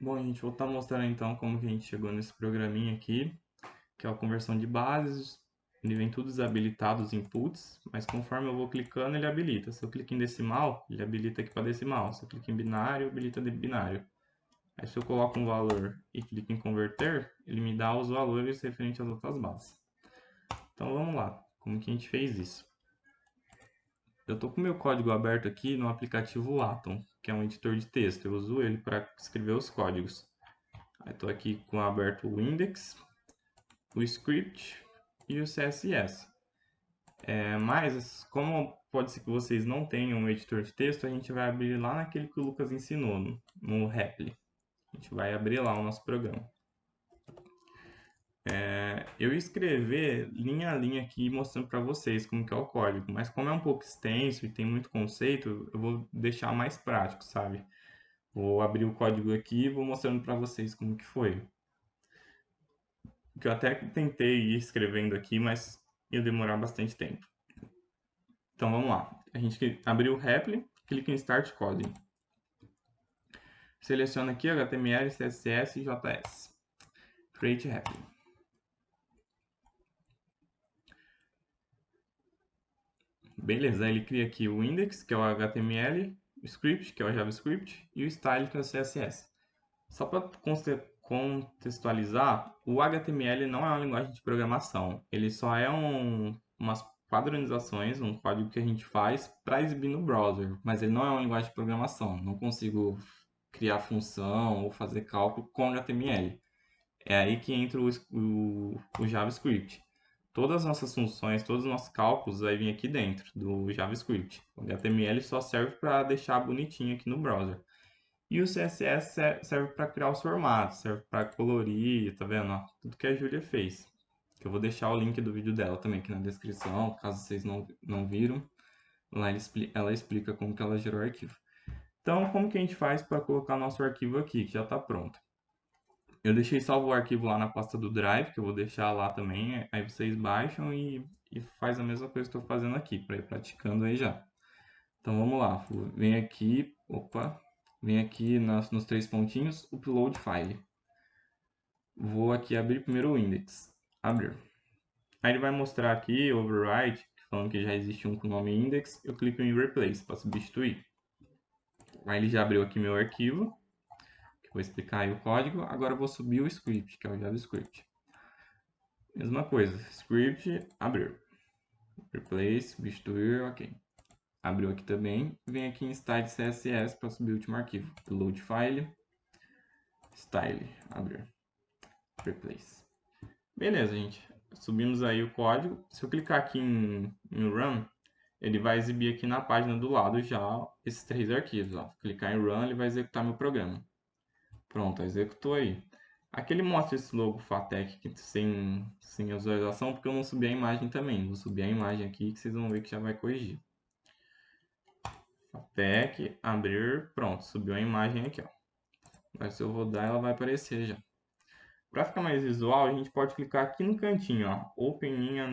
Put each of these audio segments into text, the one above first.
Bom, gente, vou estar mostrando então como que a gente chegou nesse programinha aqui, que é a conversão de bases. Ele vem tudo desabilitado os inputs, mas conforme eu vou clicando, ele habilita. Se eu clico em decimal, ele habilita aqui para decimal. Se eu clico em binário, habilita de binário. Aí se eu coloco um valor e clico em converter, ele me dá os valores referentes às outras bases. Então vamos lá, como que a gente fez isso? Eu estou com o meu código aberto aqui no aplicativo Atom, que é um editor de texto. Eu uso ele para escrever os códigos. Aí estou aqui com aberto o index, o script e o CSS. Mas, como pode ser que vocês não tenham um editor de texto, a gente vai abrir lá naquele que o Lucas ensinou, no Repli. A gente vai abrir lá o nosso programa. Eu ia escrever linha a linha aqui mostrando para vocês como que é o código, mas como é um pouco extenso e tem muito conceito, eu vou deixar mais prático, sabe? Vou abrir o código aqui e vou mostrando para vocês como que foi. Que eu até tentei ir escrevendo aqui, mas ia demorar bastante tempo. Então vamos lá. A gente abriu o Repli, clica em Start Coding. Seleciona aqui HTML, CSS e JS. Create Repli. Beleza, ele cria aqui o index, que é o HTML, o script, que é o JavaScript, e o style, que é o CSS. Só para contextualizar, o HTML não é uma linguagem de programação. Ele só é umas padronizações, um código que a gente faz para exibir no browser, mas ele não é uma linguagem de programação. Não consigo criar função ou fazer cálculo com HTML. É aí que entra o JavaScript. Todas as nossas funções, todos os nossos cálculos vai vir aqui dentro do JavaScript. O HTML só serve para deixar bonitinho aqui no browser. E o CSS serve para criar os formatos, serve para colorir, tá vendo? Ó, tudo que a Júlia fez. Que eu vou deixar o link do vídeo dela também aqui na descrição, caso vocês não viram. Lá ela explica como que ela gerou o arquivo. Então, como que a gente faz para colocar nosso arquivo aqui, que já está pronto? Eu deixei salvo o arquivo lá na pasta do Drive, que eu vou deixar lá também. Aí vocês baixam e faz a mesma coisa que eu estou fazendo aqui, para ir praticando aí já. Então vamos lá, vem aqui, vem aqui nos três pontinhos, upload file. Vou aqui abrir primeiro o index, abrir. Aí ele vai mostrar aqui, override, falando que já existe um com o nome index, eu clico em replace para substituir. Aí ele já abriu aqui meu arquivo, que eu vou explicar aí o código. Agora eu vou subir o script, que é o JavaScript. Mesma coisa, script, abrir. Replace, substituir, ok. Abriu aqui também. Vem aqui em style CSS para subir o último arquivo. Load file, style, abrir, replace. Beleza, gente. Subimos aí o código. Se eu clicar aqui em Run, ele vai exibir aqui na página do lado já esses três arquivos. Ó. Clicar em Run, ele vai executar meu programa. Pronto, executou aí. Aqui ele mostra esse logo FATEC sem visualização, porque eu não subi a imagem também. Vou subir a imagem aqui que vocês vão ver que já vai corrigir. FATEC, abrir, pronto, subiu a imagem aqui, ó. Agora se eu rodar, ela vai aparecer já. Para ficar mais visual, a gente pode clicar aqui no cantinho, ó, Open in a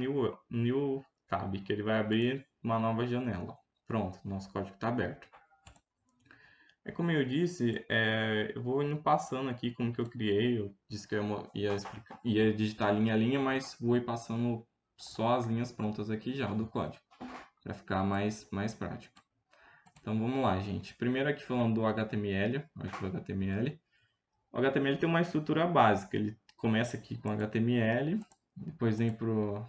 new tab, que ele vai abrir uma nova janela. Pronto, nosso código está aberto. Como eu disse, eu vou indo passando aqui como que eu criei. Eu disse que eu ia digitar linha a linha, mas vou ir passando só as linhas prontas aqui já do código, para ficar mais prático. Então vamos lá, gente. Primeiro aqui falando do HTML, arquivo HTML. O HTML tem uma estrutura básica. Ele começa aqui com HTML, depois vem pro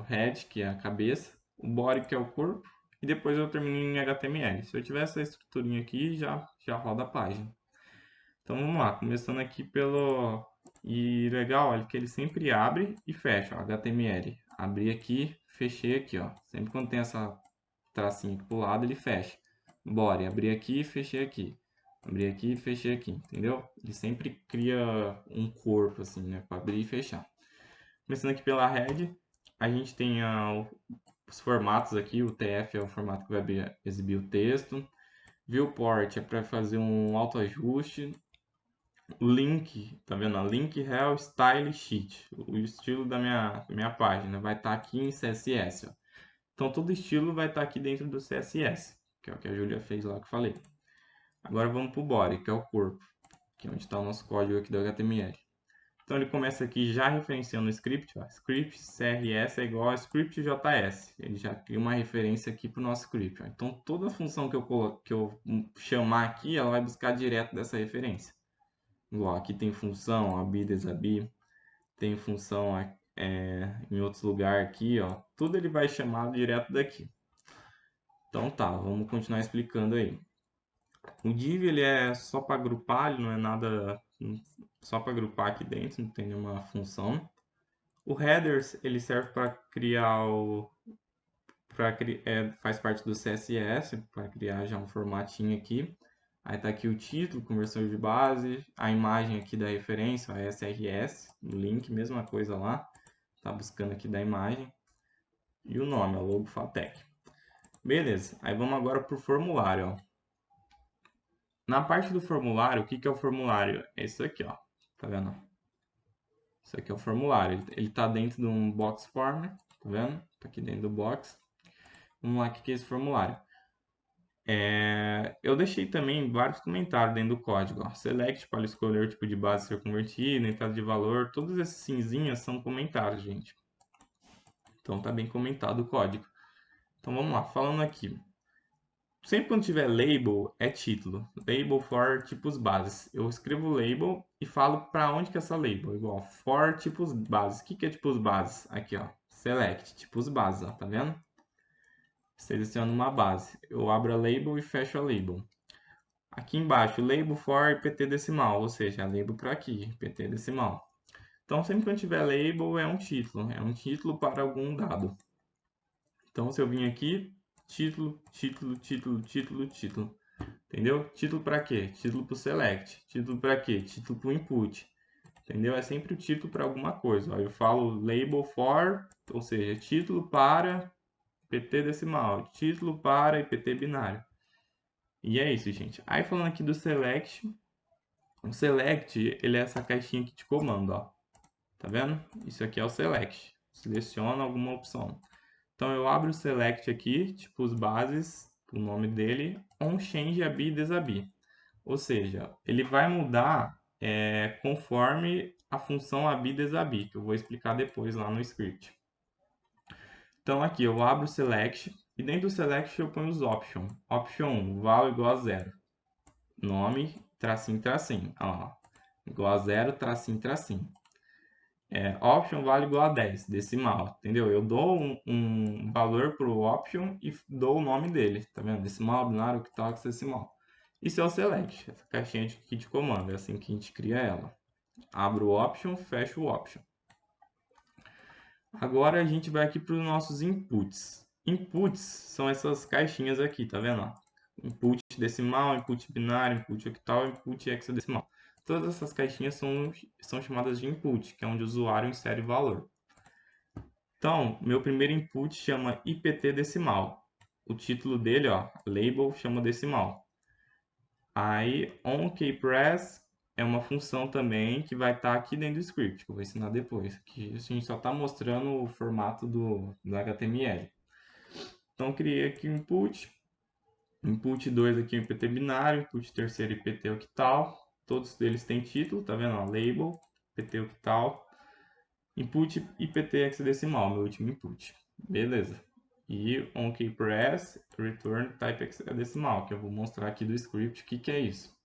head, que é a cabeça, o body, que é o corpo, e depois eu termino em HTML. Se eu tiver essa estruturinha aqui, já roda a página. Então vamos lá, começando aqui pelo... E legal, olha, que ele sempre abre e fecha, ó, HTML. Abri aqui, fechei aqui, ó. Sempre quando tem essa tracinho aqui pro lado, ele fecha. Body, abri aqui, fechei aqui. Abri aqui e fechei aqui, entendeu? Ele sempre cria um corpo, assim, né? Para abrir e fechar. Começando aqui pela head, a gente tem os formatos aqui. O TF é o formato que vai exibir o texto. Viewport é para fazer um autoajuste. O link, tá vendo? Link Rel Style Sheet. O estilo da minha página vai estar aqui em CSS. Ó. Então, todo estilo vai estar aqui dentro do CSS, que é o que a Julia fez lá que eu falei. Agora vamos para o body, que é o corpo. que é onde está o nosso código aqui do HTML. Então ele começa aqui já referenciando o script, ó, script CRS é igual a script JS. Ele já cria uma referência aqui para o nosso script. Ó. Então toda função que eu chamar aqui, ela vai buscar direto dessa referência. Igual aqui tem função, abi, desabi, tem função em outros lugares aqui, ó. Tudo ele vai chamar direto daqui. Então tá, vamos continuar explicando aí. O div ele é só para agrupar, ele não é nada só para agrupar aqui dentro, não tem nenhuma função. O headers ele serve para criar faz parte do CSS para criar já um formatinho aqui. Aí tá aqui o título, conversor de base, a imagem aqui da referência, a SRS, o link, mesma coisa lá. Tá buscando aqui da imagem. E o nome, é logo Fatec. Beleza, aí vamos agora para o formulário, ó. Na parte do formulário, o que é o formulário? É isso aqui, ó. Tá vendo? Isso aqui é o formulário. Ele tá dentro de um box form, tá vendo? Tá aqui dentro do box. Vamos lá, o que é esse formulário? Eu deixei também vários comentários dentro do código. Ó. Select para escolher o tipo de base a ser convertido, entrada de valor. Todos esses cinzinhas são comentários, gente. Então tá bem comentado o código. Então vamos lá, falando aqui. Sempre quando tiver label, é título. Label for tipos bases. Eu escrevo label e falo para onde que é essa label. Igual for tipos bases. O que é tipos bases? Aqui, ó. Select, tipos bases, ó. Tá vendo? Seleciono uma base. Eu abro a label e fecho a label. Aqui embaixo, label for IPT decimal, ou seja, a label para aqui, IPT decimal. Então, sempre que eu tiver label, é um título para algum dado. Então, se eu vim aqui, título, título, título, título, título. Entendeu? Título para quê? Título para o select. Título para quê? Título para o input. Entendeu? É sempre o título para alguma coisa. Aí eu falo label for, ou seja, título para IPT decimal, título para IPT binário. E é isso, gente. Aí falando aqui do select, o select, ele é essa caixinha aqui de comando, ó. Tá vendo? Isso aqui é o select. Seleciona alguma opção. Então eu abro o select aqui, tipo os bases, o nome dele, onChange abi desabi. Ou seja, ele vai mudar conforme a função abi desabi, que eu vou explicar depois lá no script. Então aqui eu abro o select e dentro do select eu ponho os options. Option 1, val igual a 0. Nome, tracinho, tracinho. Ó, igual a 0, tracinho, tracinho. Option vale igual a 10, decimal, entendeu? Eu dou um valor para o option e dou o nome dele, tá vendo? Decimal, binário, octal, hexadecimal. Isso é o select, essa caixinha aqui de comando, é assim que a gente cria ela. Abro o option, fecho o option. Agora a gente vai aqui para os nossos inputs. Inputs são essas caixinhas aqui, tá vendo? Input decimal, input binário, input octal, input hexadecimal. Todas essas caixinhas são chamadas de input, que é onde o usuário insere valor. Então, meu primeiro input chama IPT decimal. O título dele, ó, label, chama decimal. Aí, onKeyPress é uma função também que vai estar aqui dentro do script, que eu vou ensinar depois. Aqui a gente só está mostrando o formato do HTML. Então, criei aqui o input. Input 2 aqui é o IPT binário, input terceiro IPT octal. Todos eles têm título, tá vendo? Ó, label, IPT octal. Input IPT hexadecimal, meu último input. Beleza. E onKeyPress, return type hexadecimal, que eu vou mostrar aqui do script o que é isso.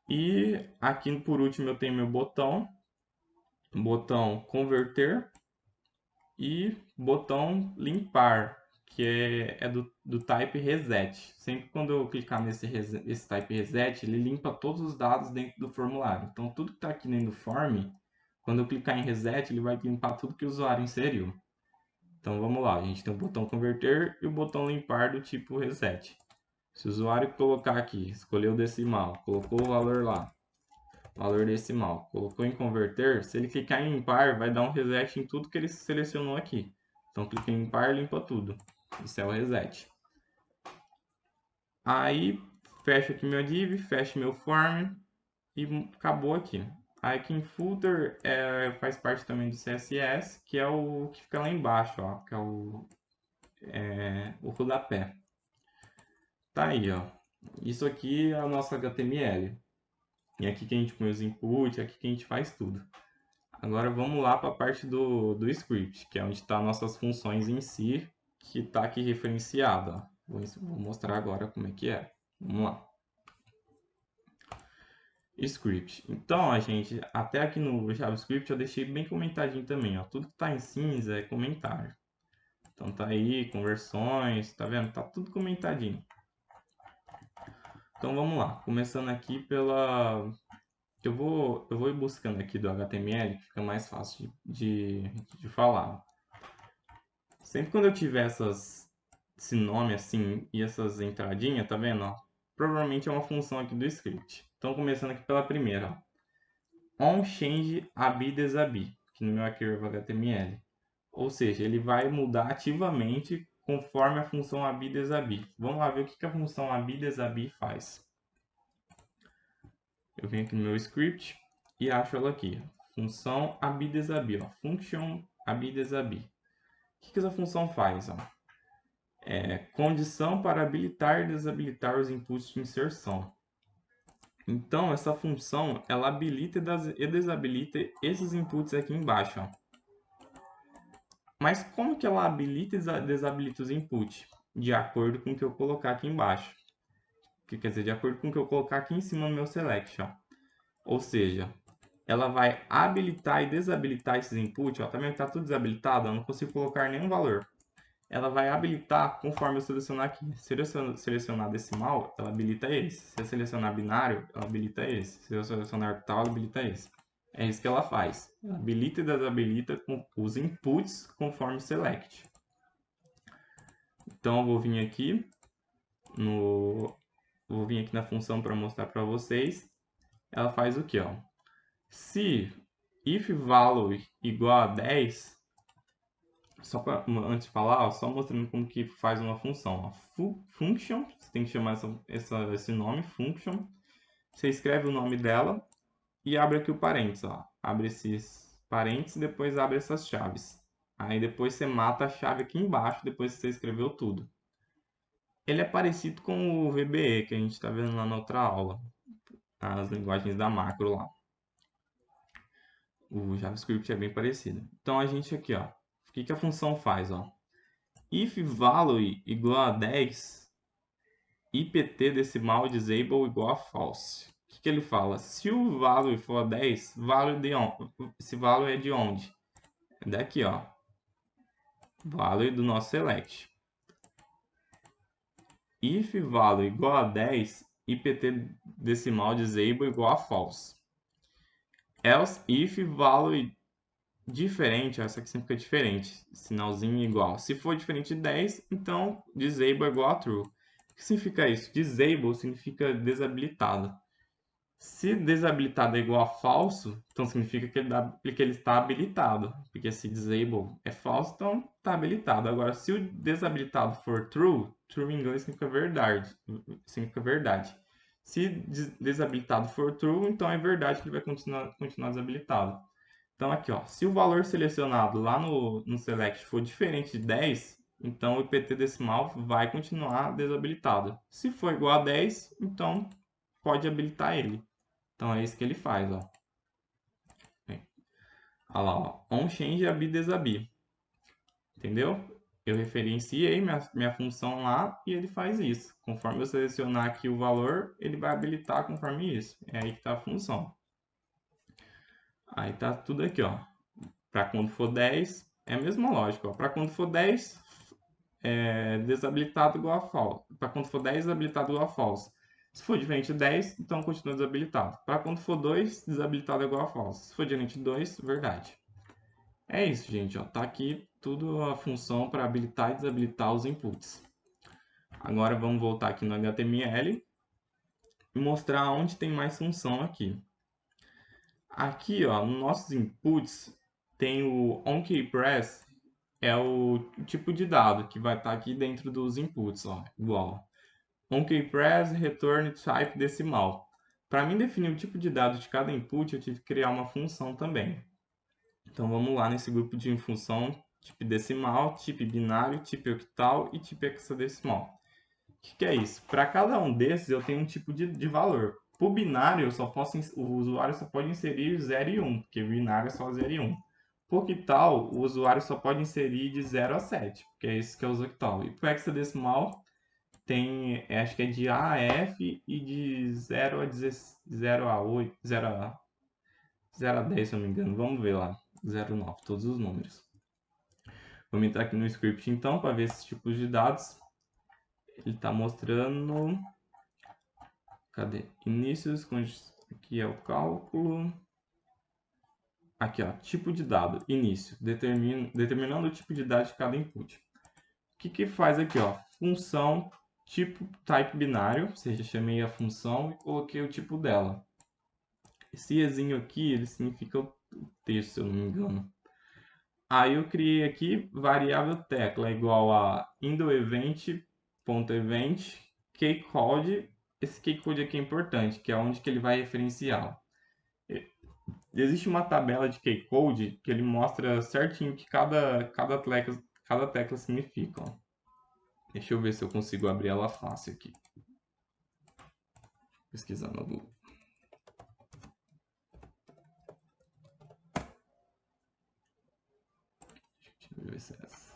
E aqui por último eu tenho meu botão converter e botão limpar, que é do type reset. Sempre quando eu clicar esse type reset, ele limpa todos os dados dentro do formulário. Então tudo que está aqui dentro do form, quando eu clicar em reset, ele vai limpar tudo que o usuário inseriu. Então vamos lá, a gente tem o botão converter e o botão limpar do tipo reset. Se o usuário colocar aqui, escolheu o decimal, colocou o valor lá, valor decimal, colocou em converter, se ele clicar em limpar, vai dar um reset em tudo que ele selecionou aqui. Então clica em limpar, limpa tudo. Isso é o reset. Aí fecho aqui meu div, fecho meu form e acabou aqui. Aí aqui em footer faz parte também do CSS, que é o que fica lá embaixo, ó, que é o rodapé. Tá aí, ó. Isso aqui é o nosso HTML. E aqui que a gente põe os inputs, aqui que a gente faz tudo. Agora vamos lá para a parte do script, que é onde estão nossas funções em si, que está aqui referenciado. Ó. Vou mostrar agora como é que é. Vamos lá. Script. Então, a gente, até aqui no JavaScript eu deixei bem comentadinho também. Ó. Tudo que está em cinza é comentário. Então tá aí, conversões, tá vendo? Tá tudo comentadinho. Então vamos lá. Começando aqui pela... Eu vou ir buscando aqui do HTML, que fica mais fácil de falar. Sempre quando eu tiver esse nome assim e essas entradinhas, tá vendo? Ó? Provavelmente é uma função aqui do script. Então, começando aqui pela primeira. Ó. OnChange abi desabi, que no meu arquivo HTML. Ou seja, ele vai mudar ativamente conforme a função abi desabi. Vamos lá ver o que a função abi desabi faz. Eu venho aqui no meu script e acho ela aqui. Função abi desabi, ó. Function abi desabi. O que essa função faz? Ó? Condição para habilitar e desabilitar os inputs de inserção. Então, essa função, ela habilita e desabilita esses inputs aqui embaixo. Ó. Mas como que ela habilita e desabilita os inputs? De acordo com o que eu colocar aqui embaixo. Que quer dizer, de acordo com o que eu colocar aqui em cima no meu select. Ó. Ou seja, ela vai habilitar e desabilitar esses inputs. Ó. Tá vendo que está tudo desabilitado? Eu não consigo colocar nenhum valor. Ela vai habilitar conforme eu selecionar aqui. Se eu selecionar decimal, ela habilita esse. Se eu selecionar binário, ela habilita esse. Se eu selecionar octal, ela habilita esse. É isso que ela faz. Ela habilita e desabilita com os inputs conforme select. Então eu vou vir aqui na função para mostrar para vocês. Ela faz o que, ó? Se if value igual a 10, só pra, antes de falar, ó, só mostrando como que faz uma função. Ó. Function, você tem que chamar esse nome, function. Você escreve o nome dela e abre aqui o parênteses. Ó. Abre esses parênteses e depois abre essas chaves. Aí depois você mata a chave aqui embaixo, depois que você escreveu tudo. Ele é parecido com o VBE, que a gente está vendo lá na outra aula. As linguagens da macro lá. O JavaScript é bem parecido. Então a gente aqui, ó. O que a função faz, ó? If value igual a 10, IPT decimal disable igual a false. O que ele fala? Se o value for 10, esse value é de onde? É daqui, ó. Value do nosso select. If value igual a 10, IPT decimal disable igual a false. Else if value diferente, essa aqui sempre fica diferente, sinalzinho igual. Se for diferente de 10, então disable é igual a true. O que significa isso? Disable significa desabilitado. Se desabilitado é igual a falso, então significa que ele está habilitado. Porque se disable é falso, então está habilitado. Agora, se o desabilitado for true, true em inglês significa verdade. Se desabilitado for true, então é verdade que ele vai continuar desabilitado. Então aqui, ó, se o valor selecionado lá no select for diferente de 10, então o IPT decimal vai continuar desabilitado. Se for igual a 10, então pode habilitar ele. Então é isso que ele faz, ó. Olha lá, ó, onChange abi desabi. Entendeu? Eu referenciei minha função lá e ele faz isso. Conforme eu selecionar aqui o valor, ele vai habilitar conforme isso. É aí que está a função. Aí tá tudo aqui, ó. Para quando for 10, é a mesma lógica. Para quando for 10, desabilitado igual a false. Para quando for 10, desabilitado igual a false. Se for diferente de 10, então continua desabilitado. Para quando for 2, desabilitado igual a false. Se for diferente de 2, verdade. É isso, gente. Ó. Tá aqui tudo a função para habilitar e desabilitar os inputs. Agora vamos voltar aqui no HTML e mostrar onde tem mais função aqui. Aqui, ó, nos nossos inputs, tem o onKeyPress, é o tipo de dado que vai estar aqui dentro dos inputs, ó, igual. OnKeyPress return type decimal. Para mim definir o tipo de dado de cada input, eu tive que criar uma função também. Então vamos lá nesse grupo de função tipo decimal, tipo binário, tipo octal e tipo hexadecimal. O que é isso? Para cada um desses eu tenho um tipo de valor. Para o binário, o usuário só pode inserir 0 e 1, porque binário é só 0 e 1. Por octal, o usuário só pode inserir de 0 a 7, porque é isso que é o octal. E para o hexadecimal, tem, acho que é de A a F e de 0 a 8, 0 a 10, se eu não me engano. Vamos ver lá, 0 a 9, todos os números. Vamos entrar aqui no script então para ver esses tipos de dados. Ele está mostrando... Cadê? Inícios, aqui é o cálculo. Aqui, ó, tipo de dado, início, determinando o tipo de dado de cada input. O que faz aqui, ó? Função tipo type binário, ou seja, chamei a função e coloquei o tipo dela. Esse ezinho aqui, ele significa o texto, se eu não me engano. Aí eu criei aqui variável tecla igual a indoEvent.event keycode. Esse keycode aqui é importante, que é onde que ele vai referenciar. Existe uma tabela de keycode que ele mostra certinho o que cada tecla significa. Ó. Deixa eu ver se eu consigo abrir ela fácil aqui. Pesquisar no Google. Deixa eu ver se é essa.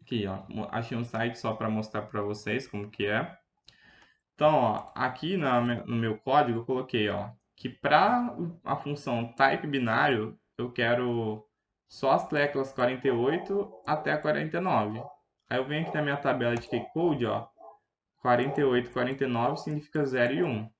Aqui, ó, achei um site só para mostrar para vocês como que é. Então, ó, aqui no meu código eu coloquei, ó, que para a função type binário eu quero só as teclas 48 até a 49. Aí eu venho aqui na minha tabela de keycode, ó, 48, 49 significa 0 e 1.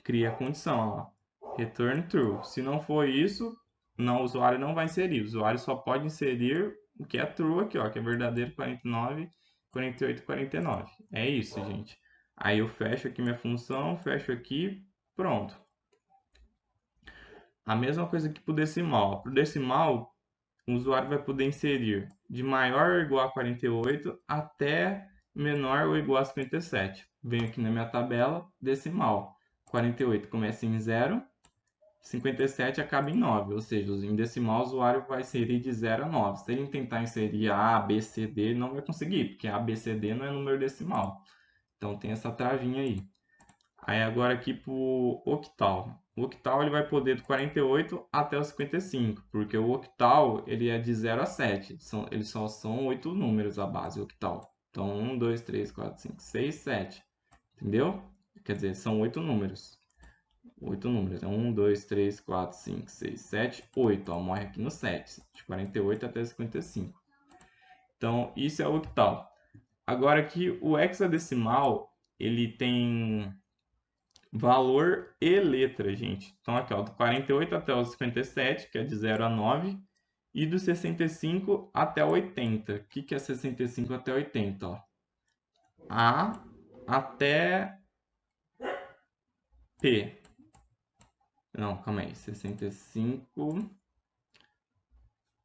Cria a condição, ó, return true. Se não for isso, o usuário não vai inserir. O usuário só pode inserir o que é true aqui, ó, que é verdadeiro 49, 48, 49. É isso, gente. Aí eu fecho aqui minha função, fecho aqui, pronto. A mesma coisa que para o decimal. Para o decimal, o usuário vai poder inserir de maior ou igual a 48 até menor ou igual a 57. Venho aqui na minha tabela, decimal. 48 começa em 0, 57 acaba em 9, ou seja, em decimal o usuário vai inserir de 0 a 9. Se ele tentar inserir A, B, C, D, não vai conseguir, porque A, B, C, D não é número decimal. Então tem essa travinha aí. Aí agora aqui para o octal. O octal ele vai poder do 48 até o 55, porque o octal ele é de 0 a 7. Eles só são 8 números a base, o octal. Então 1, 2, 3, 4, 5, 6, 7. Entendeu? Quer dizer, são 8 números. 8 números. 1, 2, 3, 4, 5, 6, 7, 8. Ó, morre aqui no 7. De 48 até 55. Então, isso é o octal. Agora aqui, o hexadecimal, ele tem valor e letra, gente. Então, aqui, ó, do 48 até o 57, que é de 0 a 9. E do 65 até 80. O que é 65 até 80? Ó? A até P. Não, calma aí. 65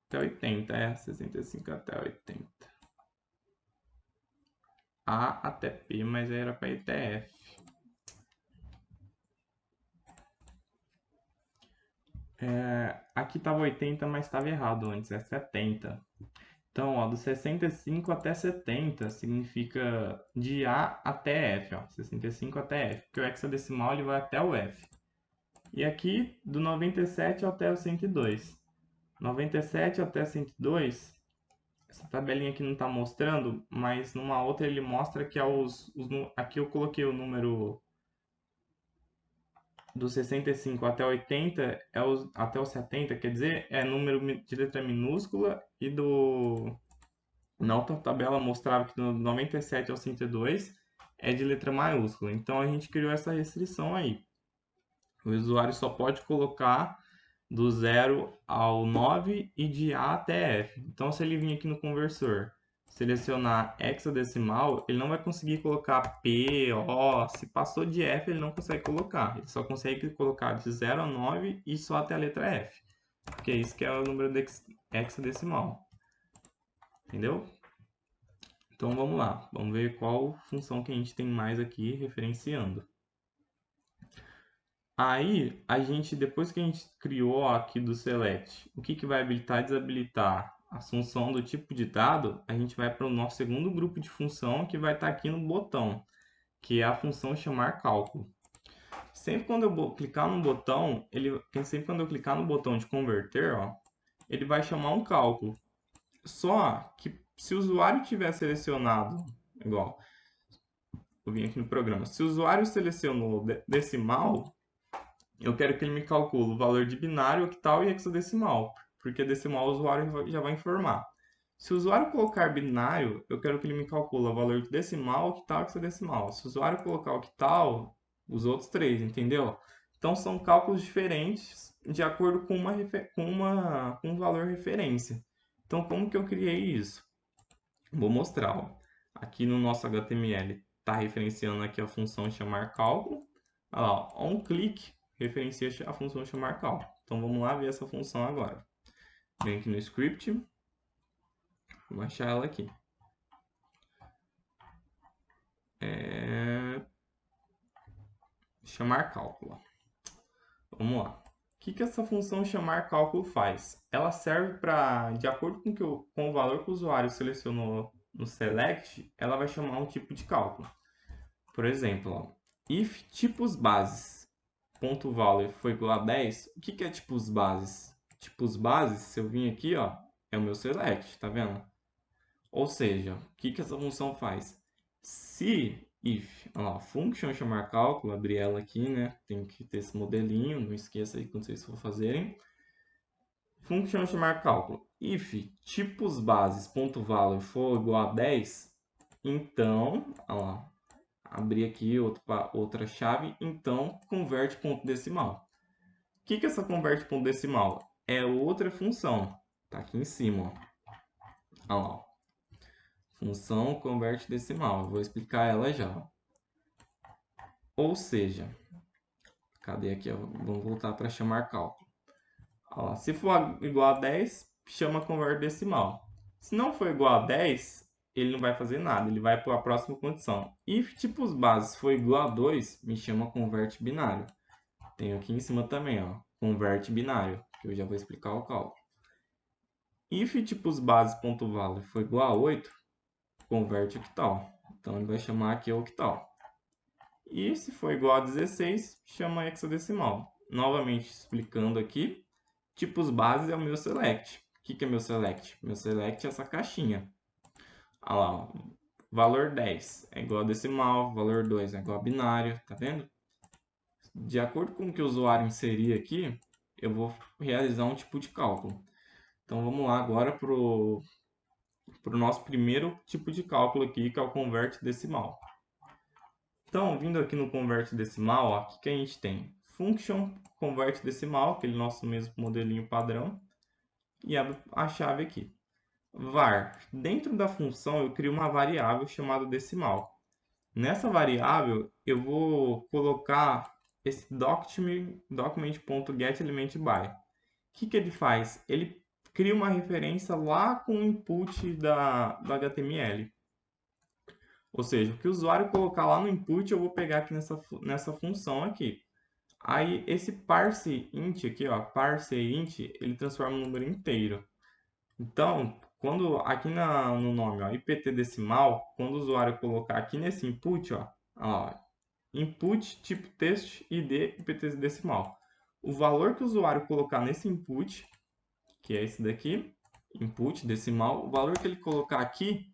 até 80, 65 até 80. A até P, mas era para ir até F. Aqui estava 80, mas estava errado antes, é 70. Então, ó, do 65 até 70 significa de A até F, ó, 65 até F, porque o hexadecimal ele vai até o F. E aqui, do 97 até o 102. 97 até 102, essa tabelinha aqui não está mostrando, mas numa outra ele mostra que aqui eu coloquei o número do 65 até 80, até o 70, quer dizer, é número de letra minúscula, e na outra tabela mostrava que do 97 ao 102 é de letra maiúscula. Então a gente criou essa restrição aí. O usuário só pode colocar do 0 ao 9 e de A até F. Então, se ele vir aqui no conversor, selecionar hexadecimal, ele não vai conseguir colocar P, O. Se passou de F, ele não consegue colocar. Ele só consegue colocar de 0 a 9 e só até a letra F. Porque é isso que é o número hexadecimal. Entendeu? Então, vamos lá. Vamos ver qual função que a gente tem mais aqui referenciando. Aí, depois que a gente criou aqui do select, o que vai habilitar e desabilitar a função do tipo de dado, a gente vai para o nosso segundo grupo de função que vai estar aqui no botão, que é a função chamar cálculo. Sempre quando eu clicar no botão, sempre quando eu clicar no botão de converter, ó, ele vai chamar um cálculo. Só que se o usuário tiver selecionado, igual, eu vim aqui no programa, se o usuário selecionou decimal, eu quero que ele me calcule o valor de binário, octal e hexadecimal, porque decimal o usuário já vai informar. Se o usuário colocar binário, eu quero que ele me calcule o valor de decimal, octal e hexadecimal. Se o usuário colocar octal, os outros três, entendeu? Então são cálculos diferentes de acordo com um valor referência. Então como que eu criei isso? Vou mostrar. Ó. Aqui no nosso HTML está referenciando aqui a função chamar cálculo. Olha lá, onClick referencia a função chamar cálculo. Então vamos lá ver essa função agora. Vem aqui no script. Vamos achar ela aqui. Chamar cálculo. Vamos lá. O que essa função chamar cálculo faz? Ela serve para, de acordo com o valor que o usuário selecionou no select, ela vai chamar um tipo de cálculo. Por exemplo, ó, if tipos bases ponto value for igual a 10, o que é tipos bases? Tipos bases, se eu vim aqui, ó, é o meu select, tá vendo? Ou seja, o que essa função faz? Se if, ó, function chamar cálculo, abrir ela aqui, né? Tem que ter esse modelinho, não esqueça aí quando vocês for fazerem. Function chamar cálculo. If tipos bases ponto value for igual a 10, então, ó, abrir aqui outra chave, então converte ponto decimal. O que essa converte ponto decimal? É outra função, tá aqui em cima, ó. Olha lá, função converte decimal, eu vou explicar ela já. Ou seja, cadê aqui? Vamos voltar para chamar cálculo. Olha lá, se for igual a 10, chama converte decimal. Se não for igual a 10, ele não vai fazer nada, ele vai para a próxima condição. If tipos bases for igual a 2, me chama converte binário. Tem aqui em cima também, ó, converte binário, que eu já vou explicar o cálculo. If tipos bases.value for igual a 8, converte octal. Então ele vai chamar aqui octal. E se for igual a 16, chama hexadecimal. Novamente explicando aqui, tipos bases é o meu select. O que é meu select? Meu select é essa caixinha. Olha lá, valor 10 é igual a decimal, valor 2 é igual a binário, tá vendo? De acordo com o que o usuário inserir aqui, eu vou realizar um tipo de cálculo. Então vamos lá agora para o nosso primeiro tipo de cálculo aqui, que é o converte decimal. Então, vindo aqui no converte decimal, ó, o que a gente tem? Function converte decimal, aquele nosso mesmo modelinho padrão, e abro a chave aqui. Var. Dentro da função eu crio uma variável chamada decimal. Nessa variável eu vou colocar esse document.getElementBy. O que ele faz? Ele cria uma referência lá com o input do HTML. Ou seja, o que o usuário colocar lá no input, eu vou pegar aqui nessa função aqui. Aí, esse parseInt aqui, ó, parseInt, ele transforma um número inteiro. Então, quando aqui no nome, ó, IPT decimal, quando o usuário colocar aqui nesse input, ó, input tipo text ID IPT decimal. O valor que o usuário colocar nesse input, que é esse daqui, input decimal, o valor que ele colocar aqui,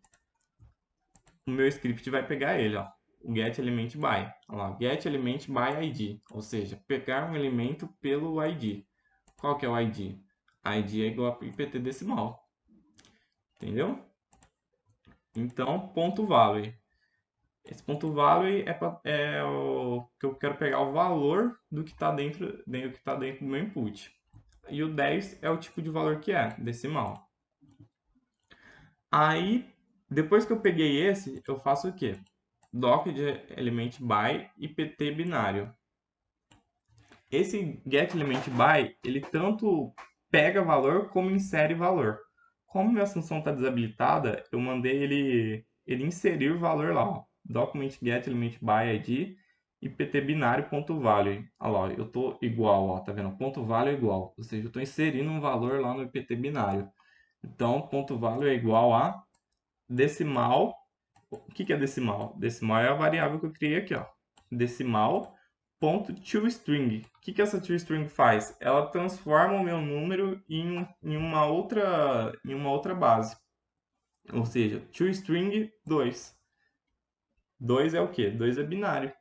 o meu script vai pegar ele, ó, o getElementBy. Olha lá, getElementById, ou seja, pegar um elemento pelo ID. Qual que é o ID? ID é igual a IPT decimal. Entendeu? Então, ponto value. Esse ponto value é o que eu quero pegar o valor do que está dentro do meu input. E o 10 é o tipo de valor que é, decimal. Aí, depois que eu peguei esse, eu faço o quê? Doc de element by IPT binário. Esse getElementBy, ele tanto pega valor como insere valor. Como minha função está desabilitada, eu mandei ele inserir o valor lá, ó, document getElementById, IPT binário ponto value. Olha lá, eu estou igual, ó, tá vendo? Ponto value é igual, ou seja, eu estou inserindo um valor lá no IPT binário. Então, ponto value é igual a decimal. O que é decimal? Decimal é a variável que eu criei aqui, ó. Decimal ponto toString. O que essa toString faz? Ela transforma o meu número em uma outra base. Ou seja, toString 2. 2 é o quê? 2 é binário.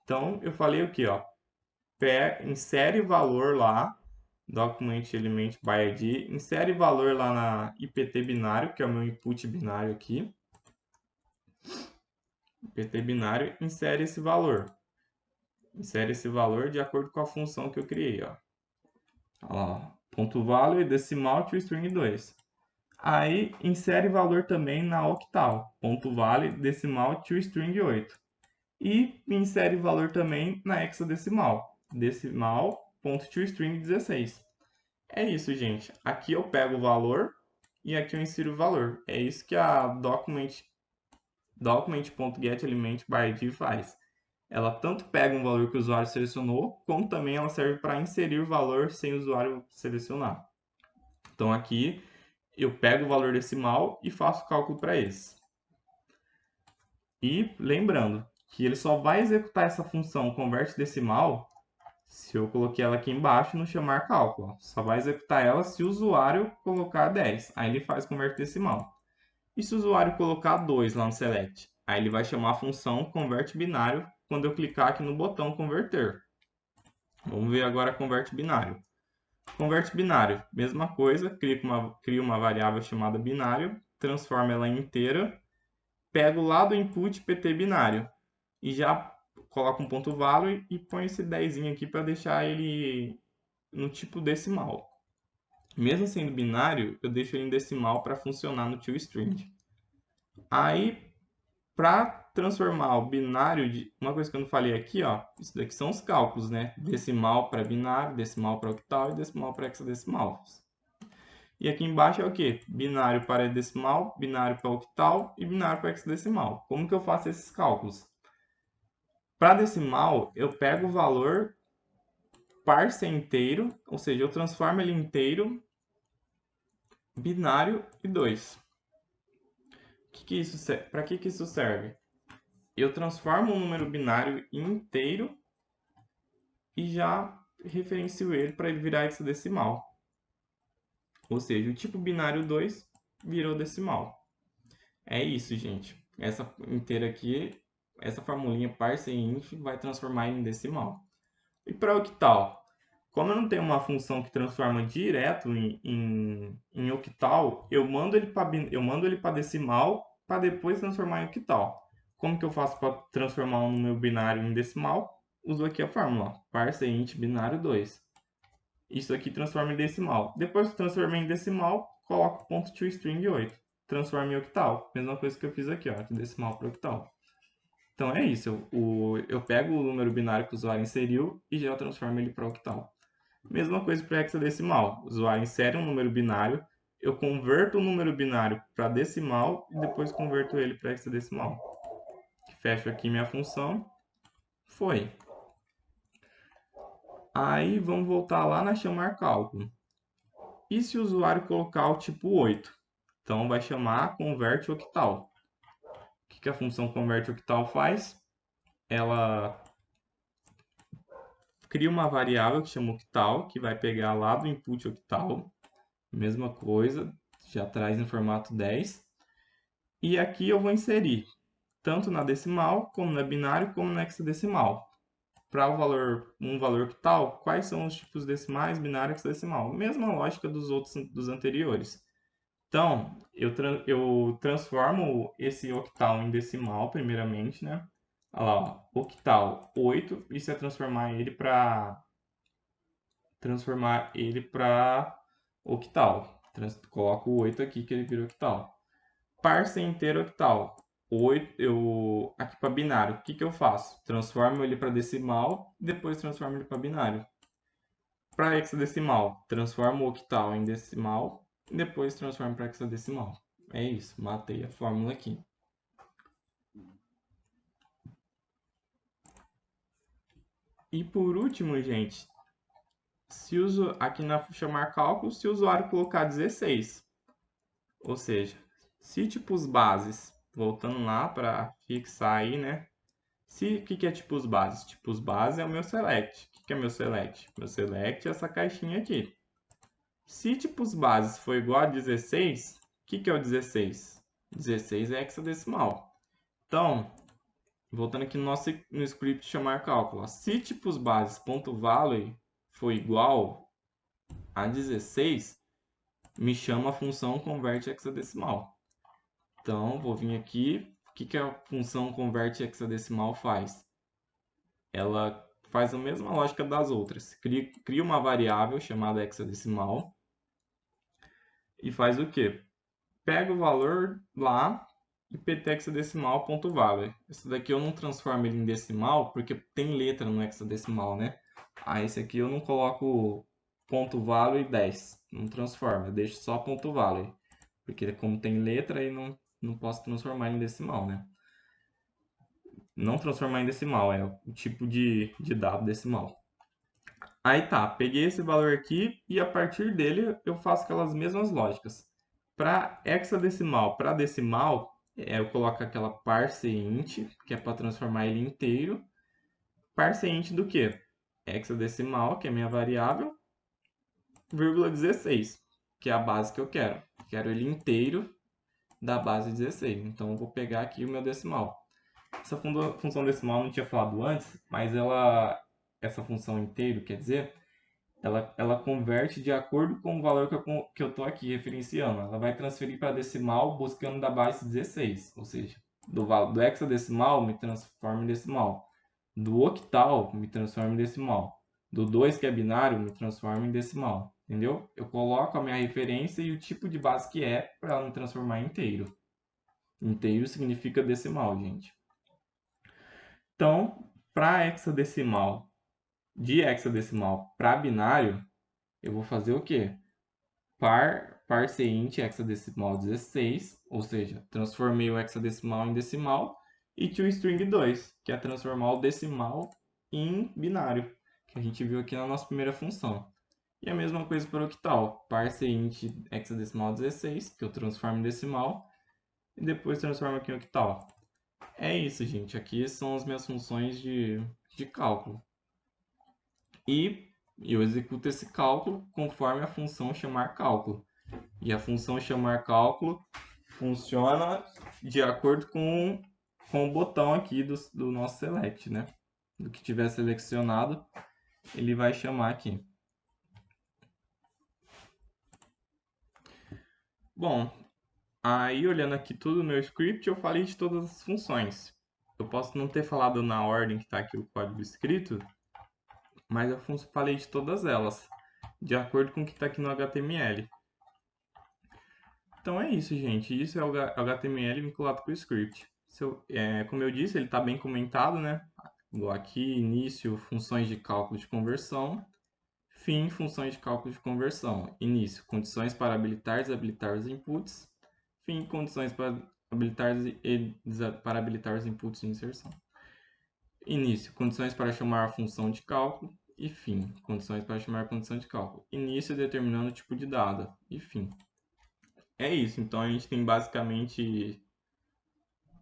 Então, eu falei o quê? Ó? Insere valor lá, document element by id, insere valor lá na IPT binário, que é o meu input binário aqui. IPT binário, insere esse valor. Insere esse valor de acordo com a função que eu criei, ó. Olha lá, ponto value, decimal, toString 2. Aí, insere valor também na octal, ponto value, decimal, toString 8. E insere valor também na hexadecimal, decimal.toString 16. É isso, gente. Aqui eu pego o valor e aqui eu insiro o valor. É isso que a document.getElementById faz. Ela tanto pega um valor que o usuário selecionou, como também ela serve para inserir o valor sem o usuário selecionar. Então aqui eu pego o valor decimal e faço o cálculo para esse. E lembrando que ele só vai executar essa função converte decimal se eu coloquei ela aqui embaixo no chamar cálculo. Só vai executar ela se o usuário colocar 10. Aí ele faz converte decimal. E se o usuário colocar 2 lá no select? Aí ele vai chamar a função converte binário quando eu clicar aqui no botão converter. Vamos ver agora converte binário. Converte binário, mesma coisa, cria uma variável chamada binário, transforma ela em inteira, pego lá do input pt binário e já coloco um ponto value e põe esse 10 aqui para deixar ele no tipo decimal. Mesmo sendo binário, eu deixo ele em decimal para funcionar no toString. Aí, para transformar o binário de... Uma coisa que eu não falei aqui, ó, isso daqui são os cálculos, né? Decimal para binário, decimal para octal e decimal para hexadecimal. E aqui embaixo é o quê? Binário para decimal, binário para octal e binário para hexadecimal. Como que eu faço esses cálculos? Para decimal, eu pego o valor parse inteiro, ou seja, eu transformo ele inteiro, binário e 2. Para que isso serve? Eu transformo um número binário inteiro e já referencio ele para ele virar hexadecimal. Ou seja, o tipo binário 2 virou decimal. É isso, gente. Essa inteira aqui, essa formulinha parse int vai transformar ele em decimal. E para octal? Como eu não tenho uma função que transforma direto em octal, eu mando ele para decimal para depois transformar em octal. Como que eu faço para transformar um número binário em decimal? Uso aqui a fórmula, parse int binário 2. Isso aqui transforma em decimal. Depois que transformei em decimal, coloco ponto toString 8. Transforma em octal. Mesma coisa que eu fiz aqui, ó, de decimal para octal. Então é isso, eu pego o número binário que o usuário inseriu e já transformo ele para octal. Mesma coisa para hexadecimal. O usuário insere um número binário, eu converto o número binário para decimal e depois converto ele para hexadecimal. Fecho aqui minha função. Foi. Aí vamos voltar lá na chamar cálculo. E se o usuário colocar o tipo 8? Então vai chamar converte octal. O que a função converte octal faz? Ela cria uma variável que chama octal, que vai pegar lá do input octal. Mesma coisa, já traz em formato 10. E aqui eu vou inserir tanto na decimal, como na binário, como na hexadecimal. Para um valor octal, quais são os tipos decimais, binário e hexadecimal? Mesma lógica dos anteriores. Então, eu transformo esse octal em decimal, primeiramente, né? Olha lá, ó, octal 8, isso é transformar ele para octal. Coloco o 8 aqui que ele vira octal. Parse inteiro octal. 8, aqui para binário, o que eu faço? Transformo ele para decimal, depois transformo ele para binário. Para hexadecimal, transformo o octal em decimal, depois transformo para hexadecimal. É isso, matei a fórmula aqui. E por último, gente, aqui na chamar cálculo, se o usuário colocar 16, ou seja, se tipos bases, voltando lá para fixar aí, né? O que é tipos bases? Tipos bases é o meu select. O que é meu select? Meu select é essa caixinha aqui. Se tipos bases for igual a 16, o que é o 16? 16 é hexadecimal. Então, voltando aqui no script chamar cálculo, se tipos bases.value for igual a 16, me chama a função converte hexadecimal. Então, vou vir aqui, o que a função converte hexadecimal faz? Ela faz a mesma lógica das outras. Cria uma variável chamada hexadecimal e faz o quê? Pega o valor lá e pt hexadecimal.value. Esse daqui eu não transformo ele em decimal porque tem letra no hexadecimal, né? Esse aqui eu não coloco ponto value 10, não transforma, eu deixo só ponto value, porque como tem letra aí não posso transformar em decimal, né? Não transformar em decimal, é o tipo de dado decimal. Aí tá, peguei esse valor aqui e a partir dele eu faço aquelas mesmas lógicas. Para hexadecimal, para decimal, eu coloco aquela parseInt, que é para transformar ele inteiro. ParseInt do quê? Hexadecimal, que é minha variável, vírgula 16, que é a base que eu quero. Quero ele inteiro da base 16. Então eu vou pegar aqui o meu decimal. Essa função decimal eu não tinha falado antes, mas essa função inteiro, quer dizer, ela converte de acordo com o valor que eu estou aqui referenciando. Ela vai transferir para decimal buscando da base 16, ou seja, do hexadecimal me transforma em decimal, do octal me transforma em decimal, do 2 que é binário me transforma em decimal, entendeu? Eu coloco a minha referência e o tipo de base que é para ela me transformar em inteiro. Inteiro significa decimal, gente. Então, para hexadecimal, de hexadecimal para binário, eu vou fazer o quê? ParseInt hexadecimal 16, ou seja, transformei o hexadecimal em decimal, e toString 2, que é transformar o decimal em binário, que a gente viu aqui na nossa primeira função. E a mesma coisa para o octal, parseInt hexadecimal 16, que eu transformo em decimal, e depois transformo aqui em octal. É isso, gente. Aqui são as minhas funções de cálculo. E eu executo esse cálculo conforme a função chamar cálculo. E a função chamar cálculo funciona de acordo com o botão aqui do nosso select, né? Do que tiver selecionado, ele vai chamar aqui. Bom, aí olhando aqui tudo no meu script, eu falei de todas as funções. Eu posso não ter falado na ordem que está aqui o código escrito, mas eu falei de todas elas, de acordo com o que está aqui no HTML. Então é isso, gente. Isso é o HTML vinculado com o script. Como eu disse, ele está bem comentado, né? Igual aqui, início, funções de cálculo de conversão. Fim, funções de cálculo de conversão. Início, condições para habilitar e desabilitar os inputs. Fim, condições para habilitar os inputs de inserção. Início, condições para chamar a função de cálculo. E fim, condições para chamar a condição de cálculo. Início determinando o tipo de dado. E fim. É isso, então a gente tem basicamente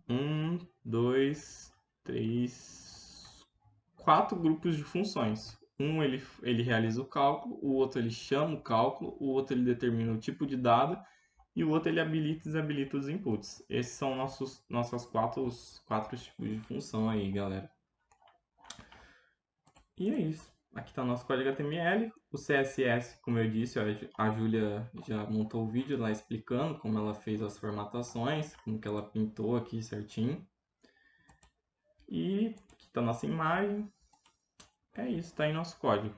1, 2, 3, 4 grupos de funções. Um ele realiza o cálculo, o outro ele chama o cálculo, o outro ele determina o tipo de dado e o outro ele habilita e desabilita os inputs. Esses são nossas quatro tipos de função aí, galera. E é isso. Aqui está o nosso código HTML. O CSS, como eu disse, a Júlia já montou o vídeo lá explicando como ela fez as formatações, como que ela pintou aqui certinho. E aqui está a nossa imagem. É isso, está aí nosso código.